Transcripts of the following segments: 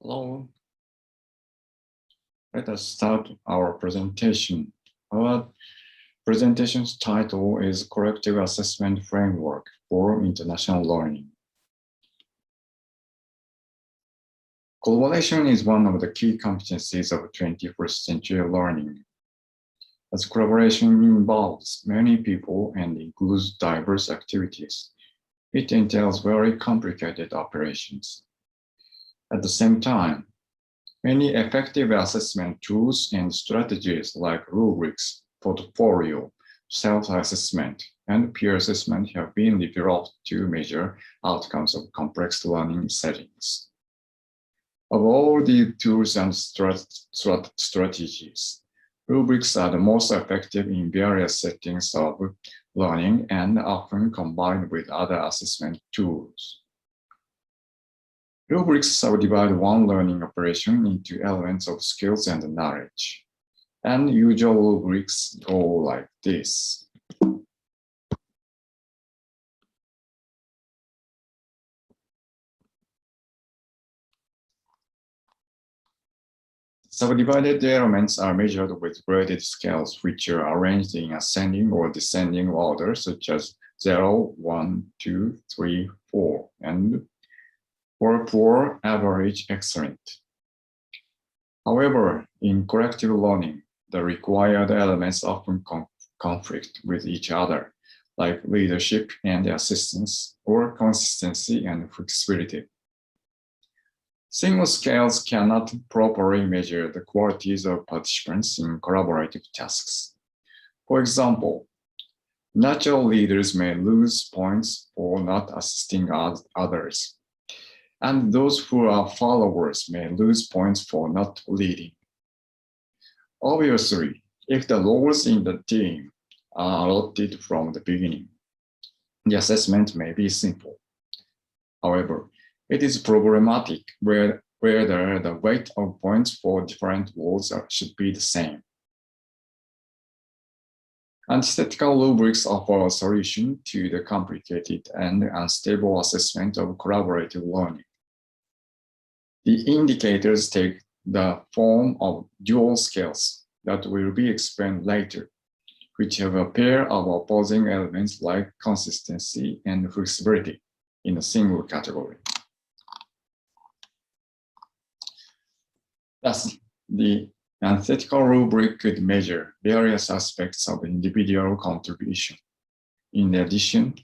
Hello. Let us start our presentation. Our presentation's title is Corrective Assessment Framework for International Learning. Collaboration is one of the key competencies of 21st century learning. As collaboration involves many people and includes diverse activities, it entails very complicated operations. At the same time, many effective assessment tools and strategies like rubrics, portfolio, self-assessment, and peer assessment have been developed to measure outcomes of complex learning settings. Of all the tools and strategies, rubrics are the most effective in various settings of learning and often combined with other assessment tools. Rubrics subdivide one learning operation into elements of skills and knowledge, and usual rubrics go like this. Subdivided elements are measured with graded scales, which are arranged in ascending or descending order, such as 0, 1, 2, 3, 4, and for poor, average, excellent. However, in corrective learning, the required elements often conflict with each other, like leadership and assistance, or consistency and flexibility. Single scales cannot properly measure the qualities of participants in collaborative tasks. For example, natural leaders may lose points for not assisting others, and those who are followers may lose points for not leading. Obviously, if the roles in the team are allotted from the beginning, the assessment may be simple. However, it is problematic whether the weight of points for different roles should be the same. Antithetical rubrics offer a solution to the complicated and unstable assessment of collaborative learning. The indicators take the form of dual scales that will be explained later, which have a pair of opposing elements like consistency and flexibility in a single category. Thus, the antithetical rubric could measure various aspects of individual contribution. In addition,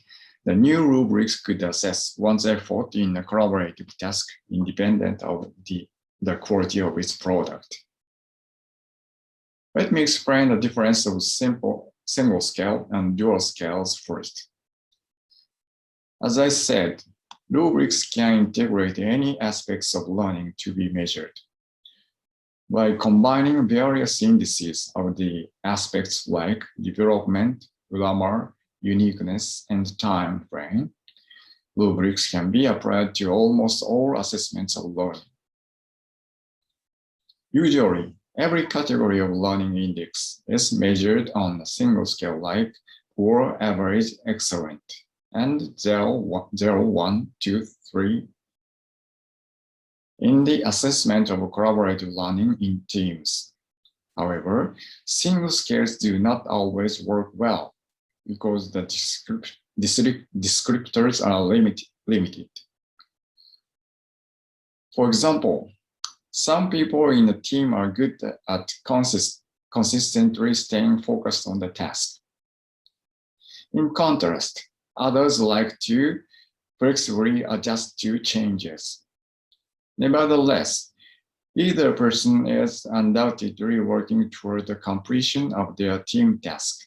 the new rubrics could assess one's effort in a collaborative task independent of the quality of its product. Let me explain the difference of single scale and dual scales first. As I said, rubrics can integrate any aspects of learning to be measured. By combining various indices of the aspects like development, grammar, uniqueness, and time frame, rubrics can be applied to almost all assessments of learning. Usually, every category of learning index is measured on a single scale like poor, average, excellent, and 0, 1, 2, 3. In the assessment of collaborative learning in teams. However, single scales do not always work well because the descriptors are limited. For example, some people in a team are good at consistently staying focused on the task. In contrast, others like to flexibly adjust to changes. Nevertheless, either person is undoubtedly working toward the completion of their team task.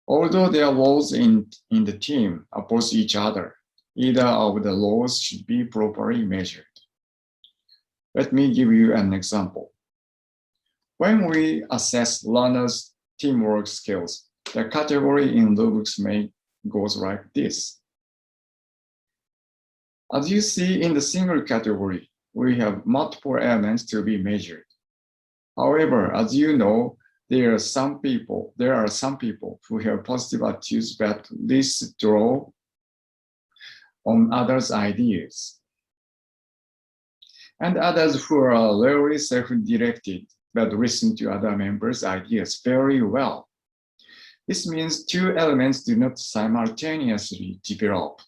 Although their roles in the team oppose each other, either of the roles should be properly measured. Let me give you an example. When we assess learners' teamwork skills, the category in rubrics may goes like this. As you see in the single category, we have multiple elements to be measured. However, as you know, there are some people who have positive attitudes but least draw on others' ideas. and others who are rarely self-directed but listen to other members' ideas very well. This means two elements do not simultaneously develop.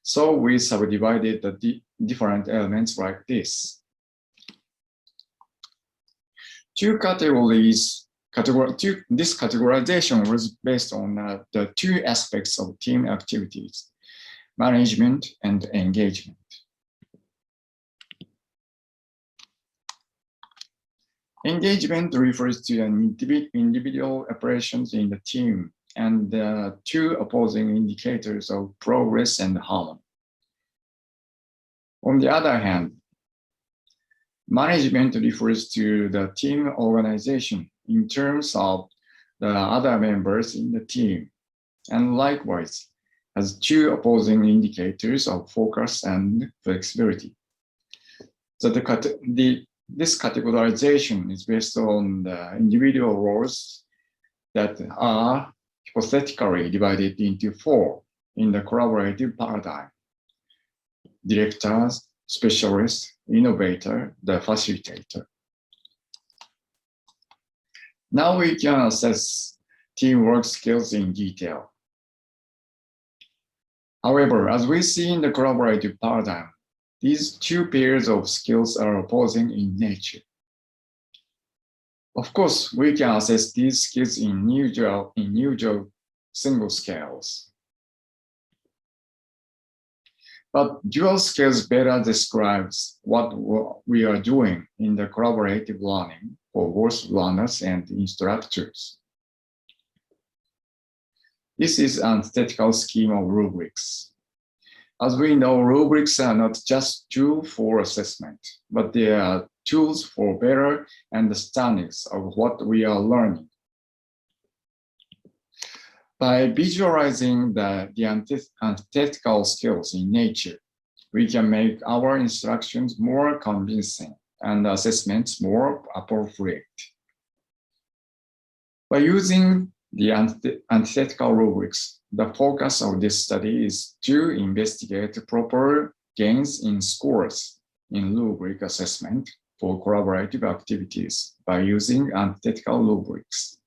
So we subdivided the different elements like this. This categorization was based on the two aspects of team activities, management and engagement. Engagement refers to an individual operations in the team and two opposing indicators of progress and harmony. On the other hand, management refers to the team organization in terms of the other members in the team, and likewise has two opposing indicators of focus and flexibility. So this categorization is based on the individual roles that are hypothetically divided into four in the collaborative paradigm: directors, specialist, innovator, the facilitator. Now we can assess teamwork skills in detail. However, as we see in the collaborative paradigm, these two pairs of skills are opposing in nature. Of course, we can assess these skills in usual single scales. But dual skills better describes what we are doing in the collaborative learning for both learners and instructors. This is an statistical scheme of rubrics. As we know, rubrics are not just tools for assessment, but they are tools for better understandings of what we are learning. By visualizing the antithetical skills in nature, we can make our instructions more convincing and assessments more appropriate. By using the antithetical rubrics, the focus of this study is to investigate proper gains in scores in rubric assessment for collaborative activities by using antithetical rubrics.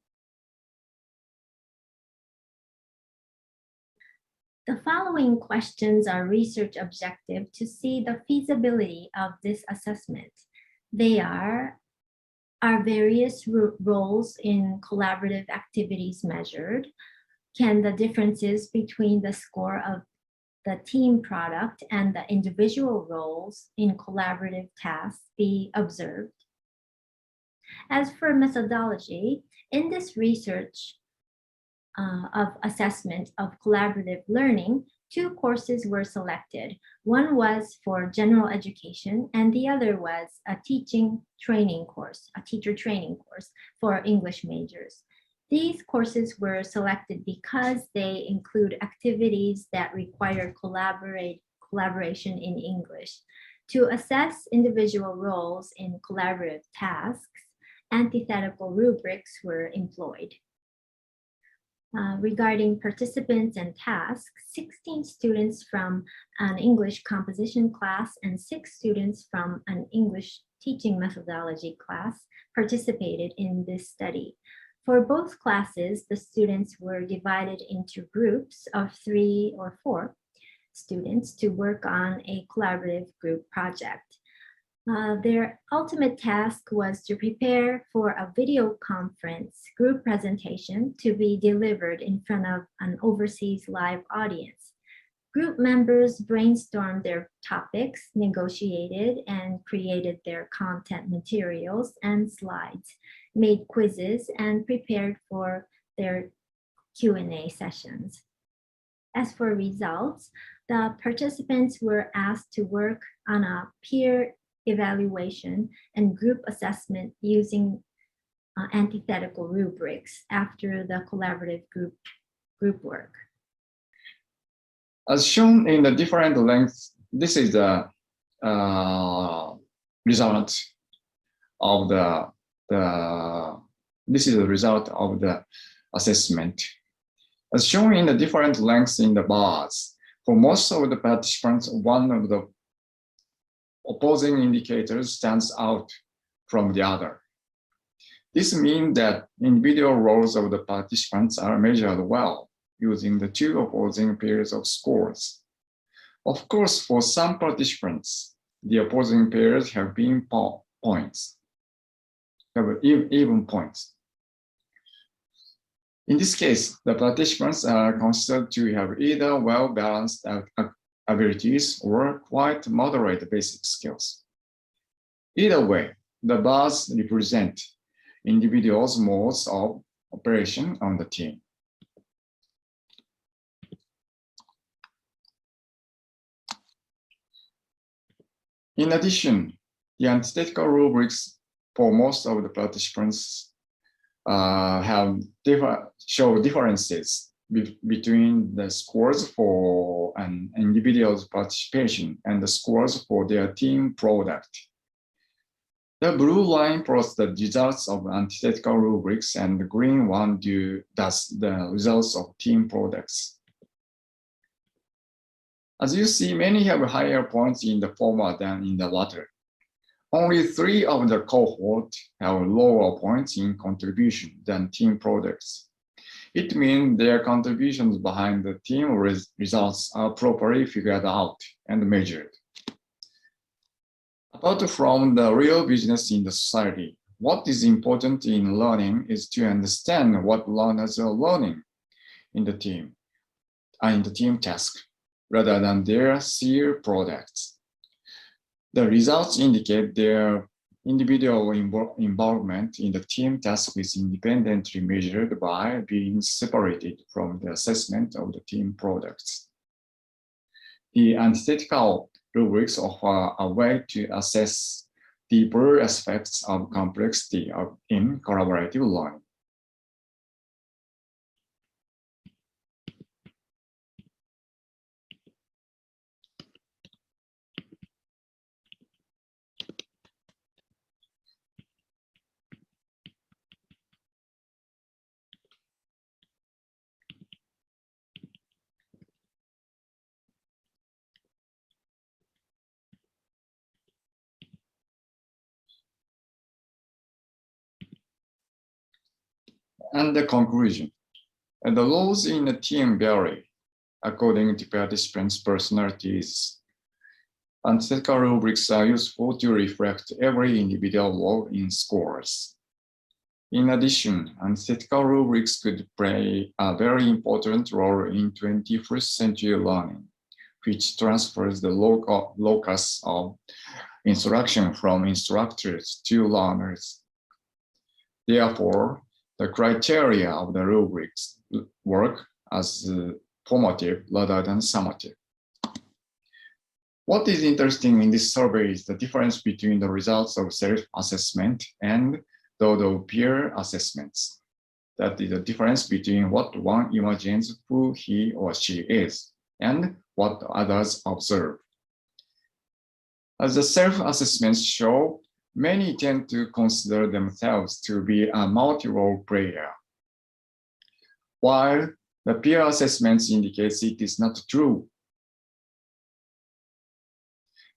The following questions are research objective to see the feasibility of this assessment. They are various roles in collaborative activities measured? Can the differences between the score of the team product and the individual roles in collaborative tasks be observed? As for methodology, in this research of assessment of collaborative learning, two courses were selected. One was for general education, and the other was a teacher training course for English majors. These courses were selected because they include activities that require collaboration in English. To assess individual roles in collaborative tasks, antithetical rubrics were employed. Regarding participants and tasks, 16 students from an English composition class and 6 students from an English teaching methodology class participated in this study. For both classes, the students were divided into groups of 3 or 4 students to work on a collaborative group project. Their ultimate task was to prepare for a video conference group presentation to be delivered in front of an overseas live audience. Group members brainstormed their topics, negotiated and created their content materials and slides, made quizzes, and prepared for their Q&A sessions. As for results, the participants were asked to work on a peer evaluation and group assessment using antithetical rubrics after the collaborative group work. As shown in the different lengths, this is the result of the assessment. As shown in the different lengths in the bars, for most of the participants, one of the opposing indicators stands out from the other. This means that individual roles of the participants are measured well using the two opposing pairs of scores. Of course, for some participants, the opposing pairs have been points, even points. In this case, the participants are considered to have either well-balanced abilities or quite moderate basic skills. Either way, the bars represent individuals' modes of operation on the team. In addition, the antithetical rubrics for most of the participants show differences between the scores for an individual's participation and the scores for their team product. The blue line plots the results of antithetical rubrics, and the green one does the results of team products. As you see, many have higher points in the former than in the latter. Only 3 of the cohort have lower points in contribution than team products. It means their contributions behind the team results are properly figured out and measured. Apart from the real business in the society, what is important in learning is to understand what learners are learning in the team task, rather than their sheer products. The results indicate their individual involvement in the team task is independently measured by being separated from the assessment of the team products. The antithetical rubrics offer a way to assess deeper aspects of complexity in collaborative learning. And the conclusion. The roles in a team vary according to participants' personalities. Antithetical rubrics are useful to reflect every individual role in scores. In addition, antithetical rubrics could play a very important role in 21st century learning, which transfers the locus of instruction from instructors to learners. Therefore, the criteria of the rubrics work as formative rather than summative. What is interesting in this survey is the difference between the results of self-assessment and those of peer assessments. That is the difference between what one imagines who he or she is and what others observe. As the self-assessments show, many tend to consider themselves to be a multi-role player, while the peer assessments indicates it is not true.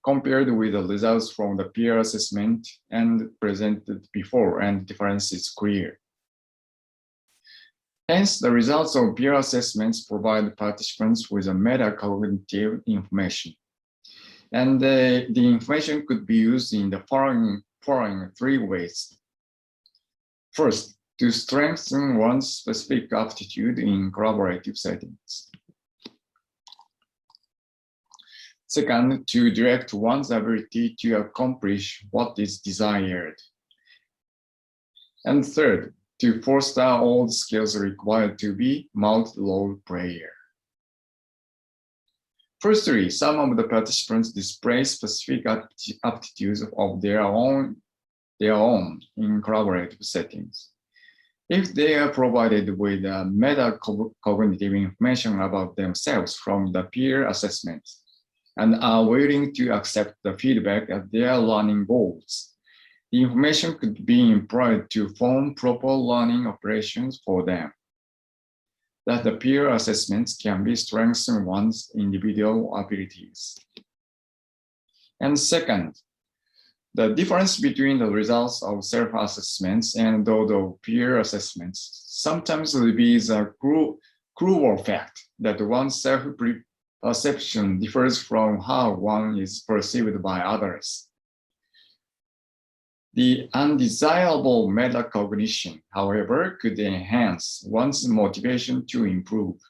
Compared with the results from the peer assessment and presented before, and the difference is clear. Hence, the results of peer assessments provide participants with a metacognitive information. And the information could be used in the following 3 ways. First, to strengthen one's specific aptitude in collaborative settings. Second, to direct one's ability to accomplish what is desired. And third, to foster all the skills required to be multi-role player. Firstly, some of the participants display specific aptitudes of their own in collaborative settings. If they are provided with metacognitive information about themselves from the peer assessments and are willing to accept the feedback as their learning goals, the information could be employed to form proper learning operations for them. That the peer assessments can be strengthen one's individual abilities. And second, the difference between the results of self-assessments and those of peer assessments sometimes reveals a cruel fact that one's self-perception differs from how one is perceived by others. The undesirable metacognition, however, could enhance one's motivation to improve.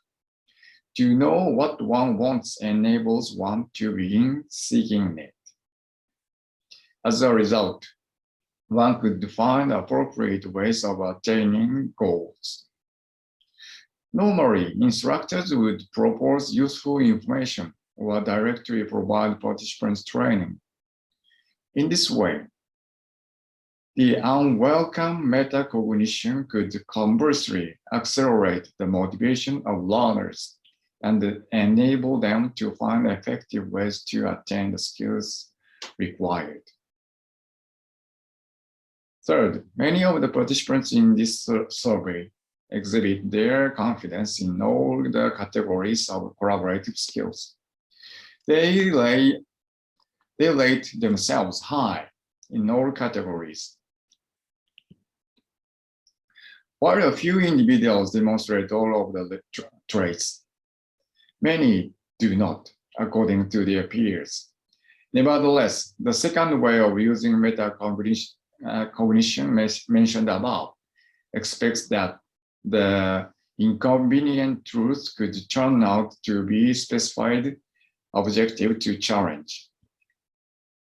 To know what one wants enables one to begin seeking it. As a result, one could find appropriate ways of attaining goals. Normally, instructors would propose useful information or directly provide participants training. In this way, the unwelcome metacognition could conversely accelerate the motivation of learners and enable them to find effective ways to attain the skills required. Third, many of the participants in this survey exhibit their confidence in all the categories of collaborative skills. They rate themselves high in all categories. While a few individuals demonstrate all of the traits, many do not, according to their peers. Nevertheless, the second way of using metacognition mentioned above expects that the inconvenient truth could turn out to be specified objective to challenge.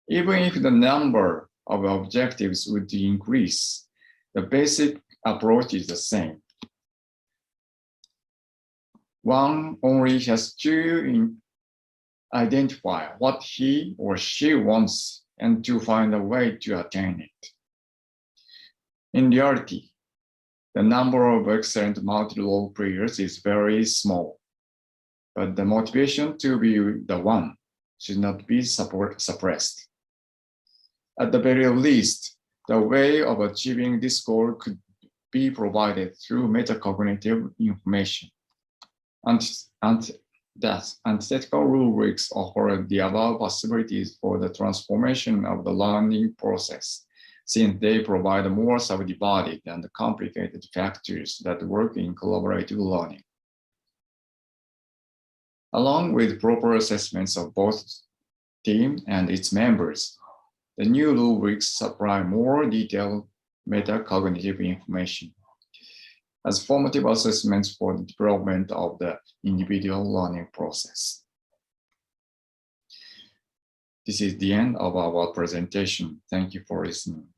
Even if the number of objectives would increase, the basic approach is the same. One only has to identify what he or she wants and to find a way to attain it. In reality, the number of excellent multi-role players is very small, but the motivation to be the one should not be suppressed. At the very least, the way of achieving this goal could be provided through metacognitive information. Antithetical rubrics offer the above possibilities for the transformation of the learning process, since they provide more subdivided and complicated factors that work in collaborative learning. Along with proper assessments of both team and its members, the new rubrics supply more detailed metacognitive information as formative assessments for the development of the individual learning process. This is the end of our presentation. Thank you for listening.